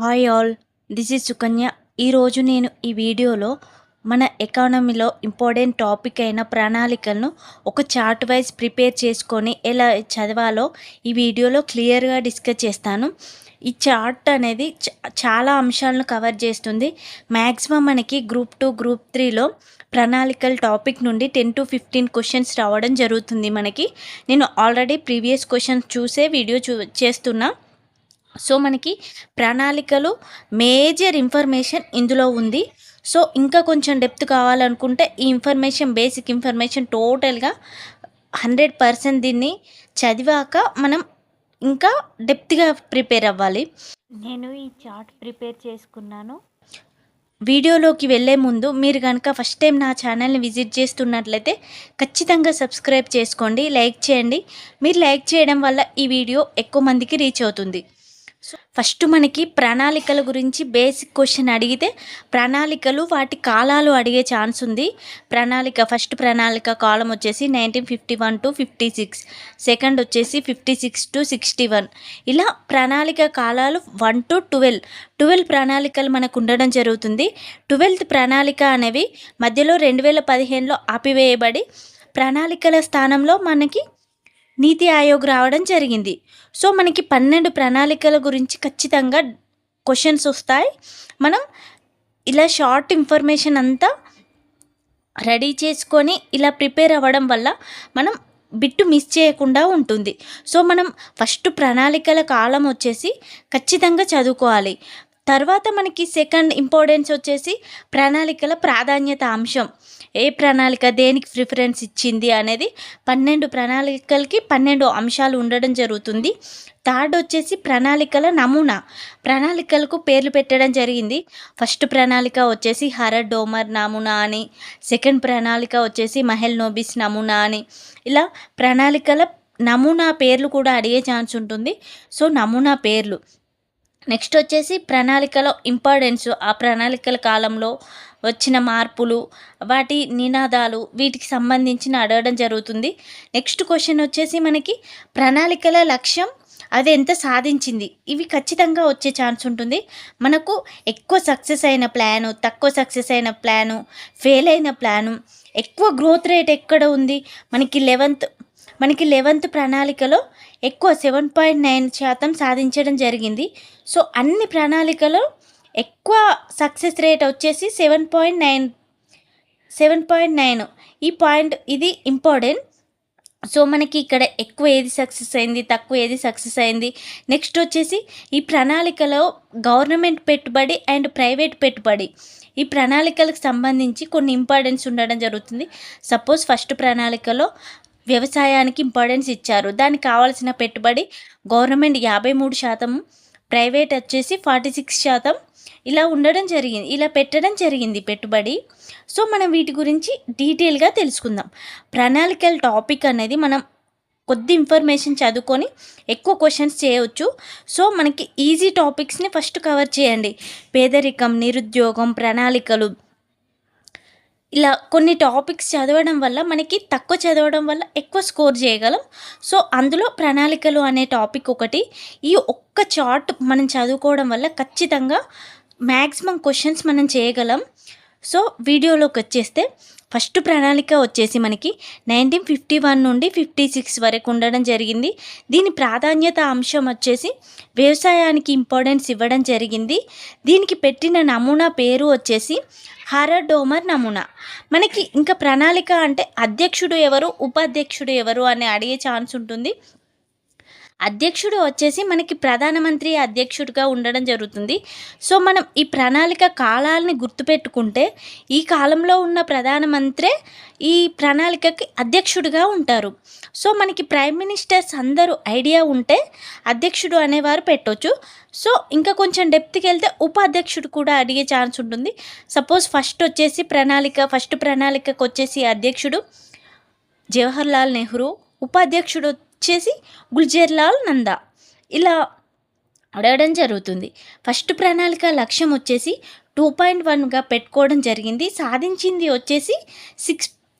Hi all, this is Sukanya. ఈరోజు నేను ఈ వీడియోలో మన ఎకానమీలో ఇంపార్టెంట్ టాపిక్ అయిన ప్రణాళికలను ఒక చార్ట్ వైజ్ ప్రిపేర్ చేసుకొని ఎలా చదవాలో ఈ వీడియోలో క్లియర్గా డిస్కస్ చేస్తాను. ఈ చార్ట్ అనేది చాలా అంశాలను కవర్ చేస్తుంది. మ్యాక్సిమం మనకి గ్రూప్ 2, గ్రూప్ 3లో ప్రణాళికల టాపిక్ నుండి 10 to 15 క్వశ్చన్స్ రావడం జరుగుతుంది. నేను ఆల్రెడీ ప్రీవియస్ క్వశ్చన్స్ చూసే వీడియో చేస్తున్నా. సో మనకి ప్రణాళికలు మేజర్ ఇన్ఫర్మేషన్ ఇందులో ఉంది. సో ఇంకా కొంచెం డెప్త్ కావాలనుకుంటే ఈ బేసిక్ ఇన్ఫర్మేషన్ టోటల్గా 100% దీన్ని చదివాక మనం ఇంకా డెప్త్గా ప్రిపేర్ అవ్వాలి. నేను ఈ చార్ట్ ప్రిపేర్ చేసుకున్నాను. వీడియోలోకి వెళ్ళే ముందు మీరు కనుక ఫస్ట్ టైం నా ఛానల్ని విజిట్ చేస్తున్నట్లయితే ఖచ్చితంగా సబ్స్క్రైబ్ చేసుకోండి, లైక్ చేయండి. మీరు లైక్ చేయడం వల్ల ఈ వీడియో ఎక్కువ మందికి రీచ్ అవుతుంది. ఫస్ట్ మనకి ప్రణాళికల గురించి బేసిక్ క్వశ్చన్ అడిగితే ప్రణాళికలు వాటి కాలాలు అడిగే ఛాన్స్ ఉంది. ఫస్ట్ ప్రణాళిక కాలం వచ్చేసి 1951 to 56, సెకండ్ వచ్చేసి 56 to 61. ఇలా ప్రణాళిక కాలాలు 1 to 12 ప్రణాళికలు మనకు ఉండడం జరుగుతుంది. 12th ప్రణాళిక అనేవి మధ్యలో 2015లో ఆపివేయబడి ప్రణాళికల స్థానంలో మనకి నీతి ఆయోగ్ రావడం జరిగింది. సో మనకి 12 ప్రణాళికల గురించి ఖచ్చితంగా క్వశ్చన్స్ వస్తాయి. మనం ఇలా షార్ట్ ఇన్ఫర్మేషన్ అంతా రెడీ చేసుకొని ఇలా ప్రిపేర్ అవ్వడం వల్ల మనం బిట్టు మిస్ చేయకుండా ఉంటుంది. సో మనం ఫస్ట్ ప్రణాళికల కాలం వచ్చేసి ఖచ్చితంగా చదువుకోవాలి. తర్వాత మనకి సెకండ్ ఇంపార్టెన్స్ వచ్చేసి ప్రణాళికల ప్రాధాన్యత అంశం. ఏ ప్రణాళిక దేనికి ప్రిఫరెన్స్ ఇచ్చింది అనేది 12 ప్రణాళికలకి 12 అంశాలు ఉండడం జరుగుతుంది. థర్డ్ వచ్చేసి ప్రణాళికల నమూనా. ప్రణాళికలకు పేర్లు పెట్టడం జరిగింది. ఫస్ట్ ప్రణాళిక వచ్చేసి హరడ్ డోమర్ నమూనా అని, సెకండ్ ప్రణాళిక వచ్చేసి మహెల్ నోబిస్ నమూనా అని. ఇలా ప్రణాళికల నమూనా పేర్లు కూడా అడిగే ఛాన్స్ ఉంటుంది. సో నమూనా పేర్లు. నెక్స్ట్ వచ్చేసి ప్రణాళికలో ఇంపార్టెన్స్, ఆ ప్రణాళికల కాలంలో వచ్చిన మార్పులు, వాటి నినాదాలు, వీటికి సంబంధించిన అడగడం జరుగుతుంది. నెక్స్ట్ క్వశ్చన్ వచ్చేసి మనకి ప్రణాళికల లక్ష్యం, అది ఎంత సాధించింది, ఇవి ఖచ్చితంగా వచ్చే ఛాన్స్ ఉంటుంది. మనకు ఎక్కువ సక్సెస్ అయిన ప్లాను, తక్కువ సక్సెస్ అయిన ప్లాను, ఫెయిల్ అయిన ప్లాను, ఎక్కువ గ్రోత్ రేట్ ఎక్కడ ఉంది, మనకి 11th ప్రణాళికలో ఎక్కువ 7.9% సాధించడం జరిగింది. సో అన్ని ప్రణాళికలో ఎక్కువ సక్సెస్ రేట్ వచ్చేసి 7.9. ఈ పాయింట్ ఇది ఇంపార్టెంట్. సో మనకి ఇక్కడ ఎక్కువ ఏది సక్సెస్ అయింది, తక్కువ ఏది సక్సెస్ అయింది. నెక్స్ట్ వచ్చేసి ఈ ప్రణాళికలో గవర్నమెంట్ పెట్టుబడి అండ్ ప్రైవేట్ పెట్టుబడి, ఈ ప్రణాళికలకు సంబంధించి కొన్ని ఇంపార్టెన్స్ ఉండడం జరుగుతుంది. సపోజ్ ఫస్ట్ ప్రణాళికలో వ్యవసాయానికి ఇంపార్టెన్స్ ఇచ్చారు. దానికి కావాల్సిన పెట్టుబడి గవర్నమెంట్ 53%, ప్రైవేట్ వచ్చేసి 46% ఇలా పెట్టడం జరిగింది పెట్టుబడి. సో మనం వీటి గురించి డీటెయిల్గా తెలుసుకుందాం. ప్రణాళికల టాపిక్ అనేది మనం కొద్ది ఇన్ఫర్మేషన్ చదువుకొని ఎక్కువ క్వశ్చన్స్ చేయవచ్చు. సో మనకి ఈజీ టాపిక్స్ని ఫస్ట్ కవర్ చేయండి. పేదరికం, నిరుద్యోగం, ప్రణాళికలు, ఇలా కొన్ని టాపిక్స్ చదవడం వల్ల మనకి తక్కువ చదవడం వల్ల ఎక్కువ స్కోర్ చేయగలం. సో అందులో ప్రణాళికలు అనే టాపిక్ ఒకటి. ఈ ఒక్క చార్ట్ మనం చదువుకోవడం వల్ల ఖచ్చితంగా మ్యాక్సిమం క్వశ్చన్స్ మనం చేయగలం. సో వీడియోలోకి వచ్చేస్తే ఫస్ట్ ప్రణాళిక వచ్చేసి మనకి 1951 నుండి 56 వరకు ఉండడం జరిగింది. దీని ప్రాధాన్యత అంశం వచ్చేసి వ్యవసాయానికి ఇంపార్టెన్స్ ఇవ్వడం జరిగింది. దీనికి పెట్టిన నమూనా పేరు వచ్చేసి హరడ్ డోమర్ నమూనా. మనకి ఇంకా ప్రణాళిక అంటే అధ్యక్షుడు ఎవరు, ఉపాధ్యక్షుడు ఎవరు అని అడిగే ఛాన్స్ ఉంటుంది. అధ్యక్షుడు వచ్చేసి మనకి ప్రధానమంత్రి అధ్యక్షుడిగా ఉండడం జరుగుతుంది. సో మనం ఈ ప్రణాళిక కాలాలని గుర్తుపెట్టుకుంటే ఈ కాలంలో ఉన్న ప్రధానమంత్రే ఈ ప్రణాళికకి అధ్యక్షుడిగా ఉంటారు. సో మనకి ప్రైమ్ మినిస్టర్స్ అందరూ ఐడియా ఉంటే అధ్యక్షుడు అనేవారు పెట్టవచ్చు. సో ఇంకా కొంచెం డెప్త్కి వెళ్తే ఉపాధ్యక్షుడు కూడా అడిగే ఛాన్స్ ఉంటుంది. సపోజ్ ఫస్ట్ ప్రణాళికకు వచ్చేసి అధ్యక్షుడు జవహర్లాల్ నెహ్రూ, ఉపాధ్యక్షుడు వచ్చేసి గుల్జర్లాల్ నందా, ఇలా అడగడం జరుగుతుంది. ఫస్ట్ ప్రణాళిక లక్ష్యం వచ్చేసి 2.1గా పెట్టుకోవడం జరిగింది. సాధించింది వచ్చేసి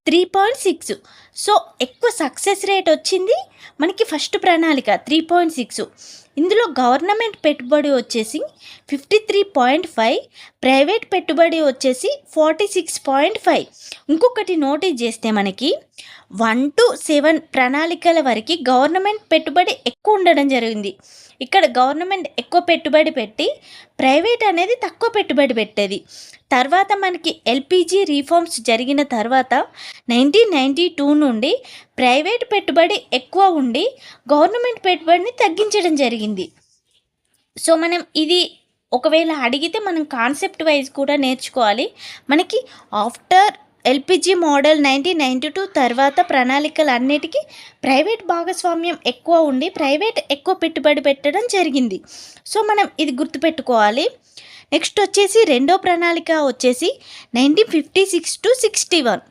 3.6. సో ఎక్కువ సక్సెస్ రేట్ వచ్చింది మనకి ఫస్ట్ ప్రణాళిక 3.6. ఇందులో గవర్నమెంట్ పెట్టుబడి వచ్చేసి 53.5, ప్రైవేట్ పెట్టుబడి వచ్చేసి 46.5. ఇంకొకటి నోటీస్ చేస్తే మనకి 1 to 7 ప్రణాళికల వరకు గవర్నమెంట్ పెట్టుబడి ఎక్కువ ఉండడం జరిగింది. ఇక్కడ గవర్నమెంట్ ఎక్కువ పెట్టుబడి పెట్టి ప్రైవేట్ అనేది తక్కువ పెట్టుబడి పెట్టేది. తర్వాత మనకి ఎల్పిజి రీఫార్మ్స్ జరిగిన తర్వాత 1992 నుండి ప్రైవేట్ పెట్టుబడి ఎక్కువ ఉండి గవర్నమెంట్ పెట్టుబడిని తగ్గించడం జరిగింది. సో మనం ఇది ఒకవేళ అడిగితే మనం కాన్సెప్ట్ వైజ్ కూడా నేర్చుకోవాలి. మనకి ఆఫ్టర్ ఎల్పిజి మోడల్ 1992 తర్వాత ప్రణాళికలు అన్నిటికీ ప్రైవేట్ భాగస్వామ్యం ఎక్కువ ఉండి ప్రైవేట్ ఎక్కువ పెట్టుబడి పెట్టడం జరిగింది. సో మనం ఇది గుర్తుపెట్టుకోవాలి. నెక్స్ట్ వచ్చేసి రెండో ప్రణాళిక వచ్చేసి 1956 to 61.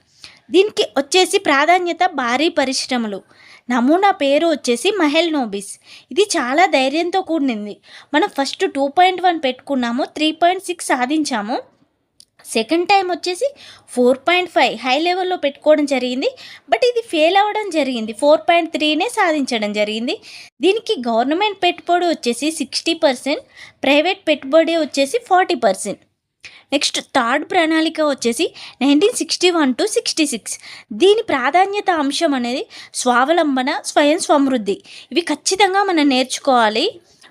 దీనికి వచ్చేసి ప్రాధాన్యత భారీ పరిశ్రమలు. నమూనా పేరు వచ్చేసి మహెల్ నోబిస్. ఇది చాలా ధైర్యంతో కూడినది. మనం ఫస్ట్ 2.1 పెట్టుకున్నాము, 3.6 సాధించాము. సెకండ్ టైం వచ్చేసి 4.5 హై లెవెల్లో పెట్టుకోవడం జరిగింది. బట్ ఇది ఫెయిల్ అవ్వడం జరిగింది. 4.3నే సాధించడం జరిగింది. దీనికి గవర్నమెంట్ పెట్టుబడి వచ్చేసి 60%, ప్రైవేట్ పెట్టుబడి వచ్చేసి 40%. నెక్స్ట్ థర్డ్ ప్రణాళిక వచ్చేసి 1961 to 66. దీని ప్రాధాన్యత అంశం అనేది స్వావలంబన, స్వయం సమృద్ధి. ఇవి ఖచ్చితంగా మనం నేర్చుకోవాలి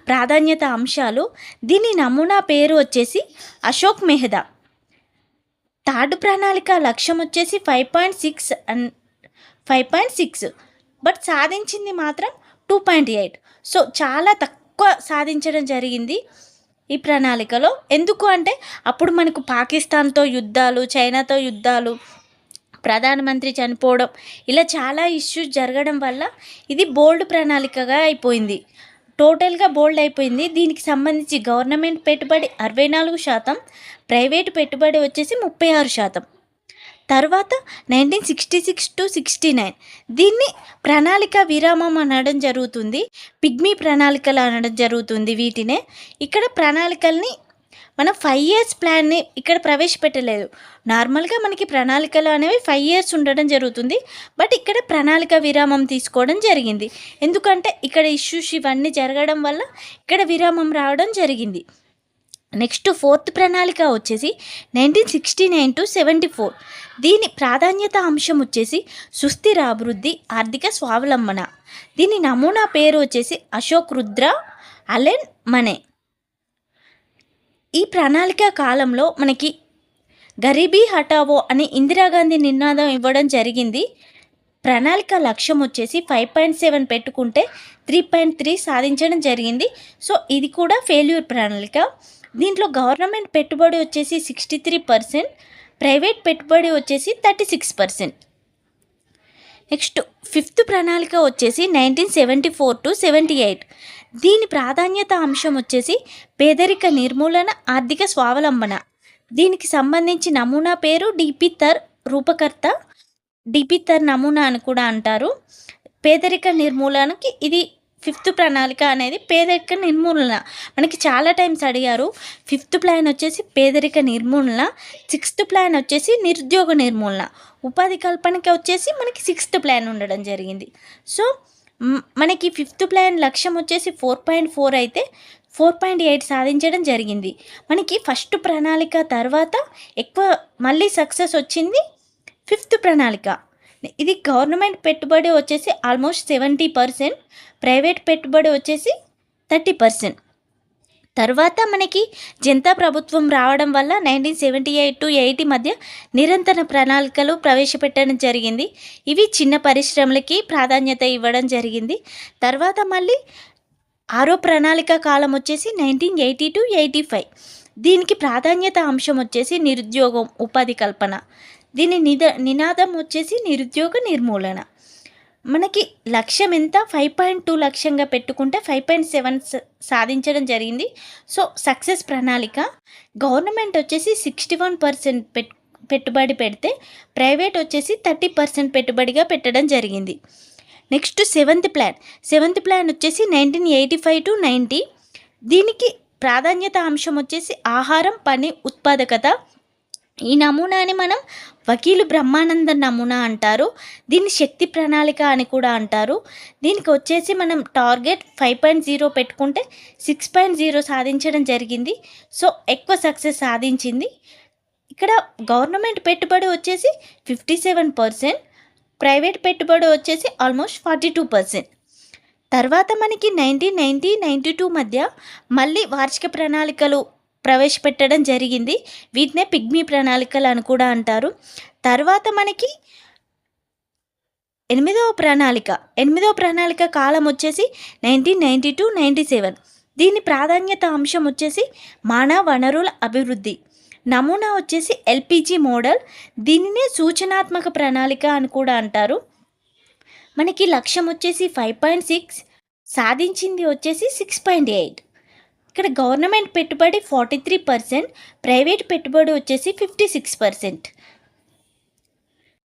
ప్రాధాన్యత అంశాలు. దీని నమూనా పేరు వచ్చేసి అశోక్ మెహతా. థర్డ్ ప్రణాళిక లక్ష్యం వచ్చేసి 5.6 బట్ సాధించింది మాత్రం 2.8. సో చాలా తక్కువ సాధించడం జరిగింది ఈ ప్రణాళికలో. ఎందుకు అంటే అప్పుడు మనకు పాకిస్తాన్తో యుద్ధాలు, చైనాతో యుద్ధాలు, ప్రధానమంత్రి చనిపోవడం, ఇలా చాలా ఇష్యూస్ జరగడం వల్ల ఇది బోల్డ్ ప్రణాళికగా అయిపోయింది. టోటల్గా బోల్డ్ అయిపోయింది. దీనికి సంబంధించి గవర్నమెంట్ పెట్టుబడి 64%, ప్రైవేటు పెట్టుబడి వచ్చేసి 36%. తర్వాత 1966 to 69 దీన్ని ప్రణాళిక విరామం అనడం జరుగుతుంది. పిగ్మీ ప్రణాళికలు అనడం జరుగుతుంది వీటినే. ఇక్కడ ప్రణాళికల్ని మనం 5 years ప్లాన్ని ఇక్కడ ప్రవేశపెట్టలేదు. నార్మల్గా మనకి ప్రణాళికలు అనేవి 5 years ఉండడం జరుగుతుంది. బట్ ఇక్కడ ప్రణాళిక విరామం తీసుకోవడం జరిగింది. ఎందుకంటే ఇక్కడ ఇష్యూస్ ఇవన్నీ జరగడం వల్ల ఇక్కడ విరామం రావడం జరిగింది. నెక్స్ట్ ఫోర్త్ ప్రణాళిక వచ్చేసి 1969 to 74. దీని ప్రాధాన్యత అంశం వచ్చేసి సుస్థిర అభివృద్ధి, ఆర్థిక స్వావలంబన. దీని నమూనా పేరు వచ్చేసి అశోక్ రుద్ర, అలెన్ మనే. ఈ ప్రణాళిక కాలంలో మనకి గరీబీ హఠావో అని ఇందిరాగాంధీ నినాదం ఇవ్వడం జరిగింది. ప్రణాళిక లక్ష్యం వచ్చేసి 5.7 పెట్టుకుంటే 3.3 సాధించడం జరిగింది. సో ఇది కూడా ఫెయిల్యూర్ ప్రణాళిక. దీంట్లో గవర్నమెంట్ పెట్టుబడి వచ్చేసి 63%, ప్రైవేట్ పెట్టుబడి వచ్చేసి 36%. నెక్స్ట్ ఫిఫ్త్ ప్రణాళిక వచ్చేసి 1974 to 78. దీని ప్రాధాన్యత అంశం వచ్చేసి పేదరిక నిర్మూలన, ఆర్థిక స్వావలంబన. దీనికి సంబంధించి నమూనా పేరు డిపి థర్. రూపకర్త డిపి థర్ నమూనా అని కూడా అంటారు. పేదరిక నిర్మూలనకి ఇది ఫిఫ్త్ ప్రణాళిక అనేది పేదరిక నిర్మూలన. మనకి చాలా టైమ్స్ అడిగారు. ఫిఫ్త్ ప్లాన్ వచ్చేసి పేదరిక నిర్మూలన, సిక్స్త్ ప్లాన్ వచ్చేసి నిరుద్యోగ నిర్మూలన, ఉపాధి కల్పనకి వచ్చేసి మనకి సిక్స్త్ ప్లాన్ ఉండడం జరిగింది. సో మనకి ఫిఫ్త్ ప్లాన్ లక్ష్యం వచ్చేసి 4.4 అయితే 4.8 సాధించడం జరిగింది. మనకి ఫస్ట్ ప్రణాళిక తర్వాత ఎక్కువ మళ్ళీ సక్సెస్ వచ్చింది ఫిఫ్త్ ప్రణాళిక. ఇది గవర్నమెంట్ పెట్టుబడి వచ్చేసి ఆల్మోస్ట్ 70%, ప్రైవేట్ పెట్టుబడి వచ్చేసి 30%. తర్వాత మనకి జనతా ప్రభుత్వం రావడం వల్ల 1978 to 80 మధ్య నిరంతర ప్రణాళికలు ప్రవేశపెట్టడం జరిగింది. ఇవి చిన్న పరిశ్రమలకి ప్రాధాన్యత ఇవ్వడం జరిగింది. తర్వాత మళ్ళీ ఆరో ప్రణాళిక కాలం వచ్చేసి 1980 to 85. దీనికి ప్రాధాన్యత అంశం వచ్చేసి నిరుద్యోగం, ఉపాధి కల్పన. దీని నినాదం వచ్చేసి నిరుద్యోగ నిర్మూలన. మనకి లక్ష్యం ఎంత 5.2 లక్ష్యంగా పెట్టుకుంటే 5.7 సాధించడం జరిగింది. సో సక్సెస్ ప్రణాళిక. గవర్నమెంట్ వచ్చేసి 61% పెట్టుబడి పెడితే ప్రైవేట్ వచ్చేసి 30% పెట్టుబడిగా పెట్టడం జరిగింది. నెక్స్ట్ సెవెంత్ ప్లాన్ వచ్చేసి 1985 to 90. దీనికి ప్రాధాన్యత అంశం వచ్చేసి ఆహారం, పని, ఉత్పాదకత. ఈ నమూనాని మనం వకీలు బ్రహ్మానందం నమూనా అంటారు. దీన్ని శక్తి ప్రణాళిక అని కూడా అంటారు. దీనికి వచ్చేసి మనం టార్గెట్ 5.0 పెట్టుకుంటే 6.0 సాధించడం జరిగింది. సో ఎక్కువ సక్సెస్ సాధించింది. ఇక్కడ గవర్నమెంట్ పెట్టుబడి వచ్చేసి 57%, ప్రైవేట్ పెట్టుబడి వచ్చేసి ఆల్మోస్ట్ 42%. తర్వాత మనకి 1990-92 మధ్య మళ్ళీ వార్షిక ప్రణాళికలు ప్రవేశపెట్టడం జరిగింది. వీటినే పిగ్మీ ప్రణాళికలు అని కూడా అంటారు. తర్వాత మనకి ఎనిమిదవ ప్రణాళిక కాలం వచ్చేసి 1990-97. దీని ప్రాధాన్యత అంశం వచ్చేసి మానవ వనరుల అభివృద్ధి. నమూనా వచ్చేసి ఎల్పిజి మోడల్. దీనినే సూచనాత్మక ప్రణాళిక అని కూడా అంటారు. మనకి లక్ష్యం వచ్చేసి 5.6, సాధించింది వచ్చేసి 6.8. ఇక్కడ గవర్నమెంట్ పెట్టుబడి 43%, ప్రైవేట్ పెట్టుబడి వచ్చేసి 56%.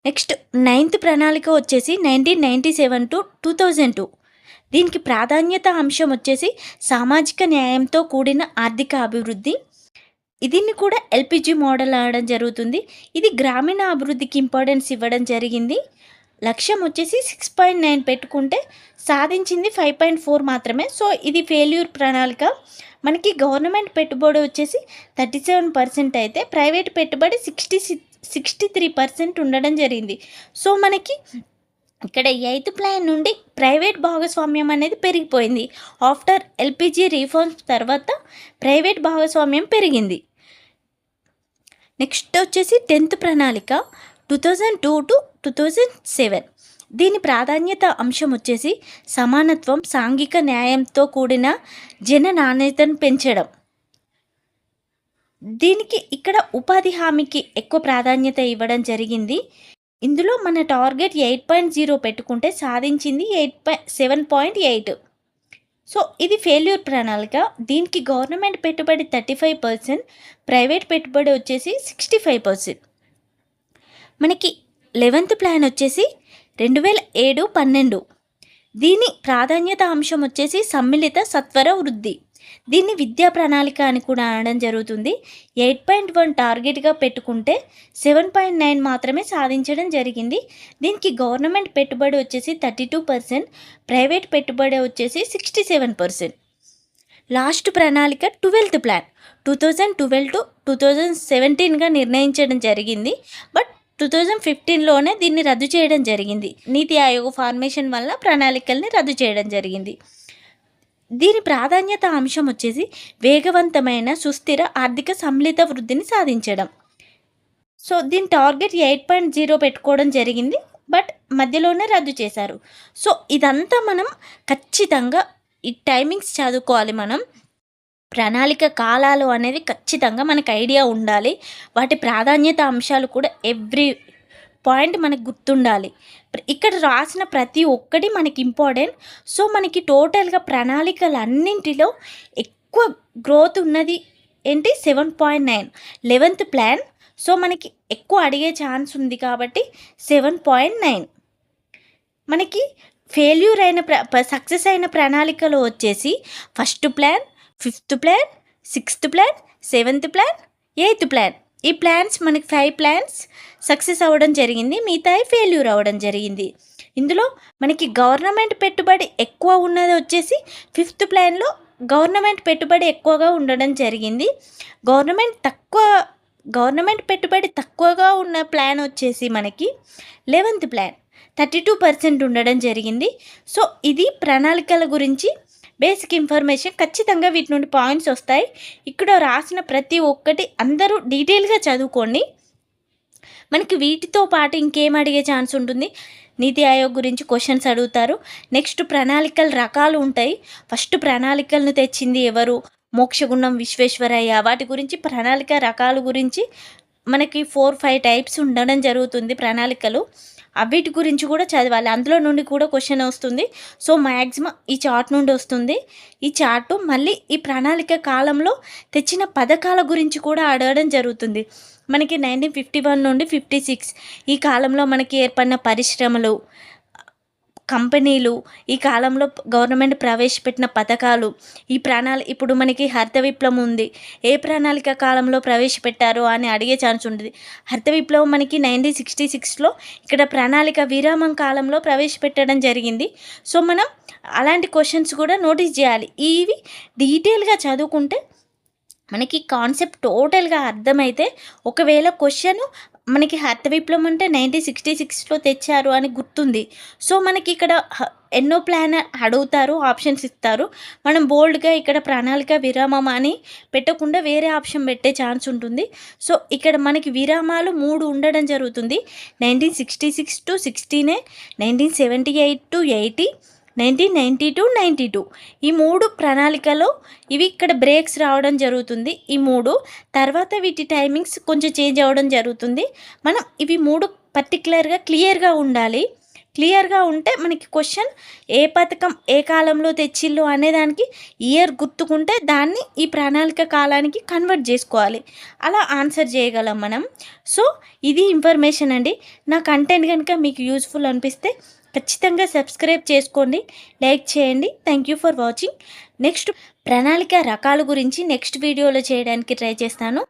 నెక్స్ట్ 9th ప్రణాళిక వచ్చేసి 1997-2002. దీనికి ప్రాధాన్యత అంశం వచ్చేసి సామాజిక న్యాయంతో కూడిన ఆర్థిక అభివృద్ధి. దీన్ని కూడా ఎల్పిజి మోడల్ అనడం జరుగుతుంది. ఇది గ్రామీణ అభివృద్ధికి ఇంపార్టెన్స్ ఇవ్వడం జరిగింది. లక్ష్యం వచ్చేసి 6.9 పెట్టుకుంటే సాధించింది 5.4 మాత్రమే. సో ఇది ఫెయిల్యూర్ ప్రణాళిక. మనకి గవర్నమెంట్ పెట్టుబడి వచ్చేసి 37% అయితే ప్రైవేట్ పెట్టుబడి 63% ఉండడం జరిగింది. సో మనకి ఇక్కడ 8th ప్లాన్ నుండి ప్రైవేట్ భాగస్వామ్యం అనేది పెరిగిపోయింది. ఆఫ్టర్ ఎల్పిజి రీఫార్మ్స్ తర్వాత ప్రైవేట్ భాగస్వామ్యం పెరిగింది. నెక్స్ట్ వచ్చేసి 10th ప్రణాళిక 2002-2007. దీని ప్రాధాన్యత అంశం వచ్చేసి సమానత్వం, సాంఘిక న్యాయంతో కూడిన జన నాణ్యతను పెంచడం. దీనికి ఇక్కడ ఉపాధి హామీకి ఎక్కువ ప్రాధాన్యత ఇవ్వడం జరిగింది. ఇందులో మన టార్గెట్ 8.0 పెట్టుకుంటే సాధించింది 7.8. సో ఇది ఫెయిల్యూర్ ప్రణాళిక. దీనికి గవర్నమెంట్ పెట్టుబడి 35%, ప్రైవేట్ పెట్టుబడి వచ్చేసి 65%. మనకి 11th ప్లాన్ వచ్చేసి 2007-12. దీని ప్రాధాన్యత అంశం వచ్చేసి సమ్మిళిత సత్వర వృద్ధి. దీన్ని విద్యా ప్రణాళిక అని కూడా అనడం జరుగుతుంది. 8.1 టార్గెట్గా పెట్టుకుంటే 7.9 మాత్రమే సాధించడం జరిగింది. దీనికి గవర్నమెంట్ పెట్టుబడి వచ్చేసి 32%, ప్రైవేట్ పెట్టుబడి వచ్చేసి 67%. లాస్ట్ ప్రణాళిక 12th ప్లాన్ 2012-2017గా నిర్ణయించడం జరిగింది. బట్ 2015లోనే దీన్ని రద్దు చేయడం జరిగింది. నీతి ఆయోగ్ ఫార్మేషన్ వల్ల ప్రణాళికల్ని రద్దు చేయడం జరిగింది. దీని ప్రాధాన్యత అంశం వచ్చేసి వేగవంతమైన సుస్థిర ఆర్థిక సమ్మిళిత వృద్ధిని సాధించడం. సో దీని టార్గెట్ 8.0 పెట్టుకోవడం జరిగింది. బట్ మధ్యలోనే రద్దు చేశారు. సో ఇదంతా మనం ఖచ్చితంగా ఈ టైమింగ్స్ చదువుకోవాలి. మనం ప్రణాళిక కాలాలు అనేది ఖచ్చితంగా మనకు ఐడియా ఉండాలి. వాటి ప్రాధాన్యత అంశాలు కూడా ఎవ్రీ పాయింట్ మనకు గుర్తుండాలి. ఇక్కడ రాసిన ప్రతి ఒక్కటి మనకి ఇంపార్టెంట్. సో మనకి టోటల్గా ప్రణాళికలన్నింటిలో ఎక్కువ గ్రోత్ ఉన్నది ఏంటి 7.9 11th ప్లాన్. సో మనకి ఎక్కువ అడిగే ఛాన్స్ ఉంది కాబట్టి 7.9. మనకి ఫెయిల్యూర్ అయిన సక్సెస్ అయిన ప్రణాళికలో వచ్చేసి 1st plan, 5th plan, 6th plan, 7th plan, 8th plan. ఈ ప్లాన్స్ మనకి 5 ప్లాన్స్ సక్సెస్ అవ్వడం జరిగింది, మిగతాయి ఫెయిల్యూర్ అవ్వడం జరిగింది. ఇందులో మనకి గవర్నమెంట్ పెట్టుబడి ఎక్కువ ఉన్నది వచ్చేసి 5th ప్లాన్లో గవర్నమెంట్ పెట్టుబడి ఎక్కువగా ఉండడం జరిగింది. గవర్నమెంట్ పెట్టుబడి తక్కువగా ఉన్న ప్లాన్ వచ్చేసి మనకి 11th ప్లాన్ 32% ఉండడం జరిగింది. సో ఇది ప్రణాళికల గురించి బేసిక్ ఇన్ఫర్మేషన్. ఖచ్చితంగా వీటి నుండి పాయింట్స్ వస్తాయి. ఇక్కడ రాసిన ప్రతి ఒక్కటి అందరూ డీటెయిల్గా చదువుకోండి. మనకి వీటితో పాటు ఇంకేం అడిగే ఛాన్స్ ఉంటుంది, నీతి ఆయోగ్ గురించి క్వశ్చన్స్ అడుగుతారు. నెక్స్ట్ ప్రణాళికల రకాలు ఉంటాయి. ఫస్ట్ ప్రణాళికలను తెచ్చింది ఎవరు, మోక్షగుండం విశ్వేశ్వరయ్య. వాటి గురించి ప్రణాళిక రకాల గురించి మనకి 4-5 టైప్స్ ఉండడం జరుగుతుంది ప్రణాళికలు. వీటి గురించి కూడా చదవాలి. అందులో నుండి కూడా క్వశ్చన్ వస్తుంది. సో మ్యాక్సిమం ఈ చార్ట్ నుండి వస్తుంది. ఈ చార్టు మళ్ళీ ఈ ప్రణాళిక కాలంలో తెచ్చిన పథకాల గురించి కూడా అడగడం జరుగుతుంది. మనకి 1951 నుండి 56 ఈ కాలంలో మనకి ఏర్పడిన పరిశ్రమలు, కంపెనీలు, ఈ కాలంలో గవర్నమెంట్ ప్రవేశపెట్టిన పథకాలు, ఇప్పుడు మనకి హరిత విప్లవం ఉంది. ఏ ప్రణాళిక కాలంలో ప్రవేశపెట్టారు అని అడిగే ఛాన్స్ ఉంటుంది. హరిత విప్లవం మనకి 1966లో ఇక్కడ ప్రణాళిక విరామం కాలంలో ప్రవేశపెట్టడం జరిగింది. సో మనం అలాంటి క్వశ్చన్స్ కూడా నోటీస్ చేయాలి. ఇవి డీటెయిల్గా చదువుకుంటే మనకి కాన్సెప్ట్ టోటల్గా అర్థమైతే, ఒకవేళ క్వశ్చన్ మనకి హరిత విప్లవం అంటే 1966లో తెచ్చారు అని గుర్తుంది. సో మనకి ఇక్కడ ఎన్నో ప్లాన్ అడుగుతారు, ఆప్షన్స్ ఇస్తారు. మనం బోల్డ్గా ఇక్కడ ప్రణాళిక విరామం అని పెట్టకుండా వేరే ఆప్షన్ పెట్టే ఛాన్స్ ఉంటుంది. సో ఇక్కడ మనకి విరామాలు 3 ఉండడం జరుగుతుంది. 1966 to 69, 1978 to 80, 1990 to 92. ఈ 3 ప్రణాళికలో ఇవి ఇక్కడ బ్రేక్స్ రావడం జరుగుతుంది. ఈ 3 తర్వాత వీటి టైమింగ్స్ కొంచెం చేంజ్ అవ్వడం జరుగుతుంది. మనం ఇవి 3 పర్టికులర్గా క్లియర్గా ఉండాలి. క్లియర్గా ఉంటే మనకి క్వశ్చన్ ఏ పథకం ఏ కాలంలో తెచ్చిల్లు అనేదానికి ఇయర్ గుర్తుకుంటే దాన్ని ఈ ప్రణాళిక కాలానికి కన్వర్ట్ చేసుకోవాలి. అలా ఆన్సర్ చేయగలం మనం. సో ఇది ఇన్ఫర్మేషన్ అండి. నా కంటెంట్ కనుక మీకు యూస్ఫుల్ అనిపిస్తే ఖచ్చితంగా సబ్స్క్రైబ్ చేసుకోండి, లైక్ చేయండి. Thank you for watching. Next ప్రణాళిక రకాల గురించి నెక్స్ట్ వీడియోలో చేయడానికి ట్రై చేస్తాను.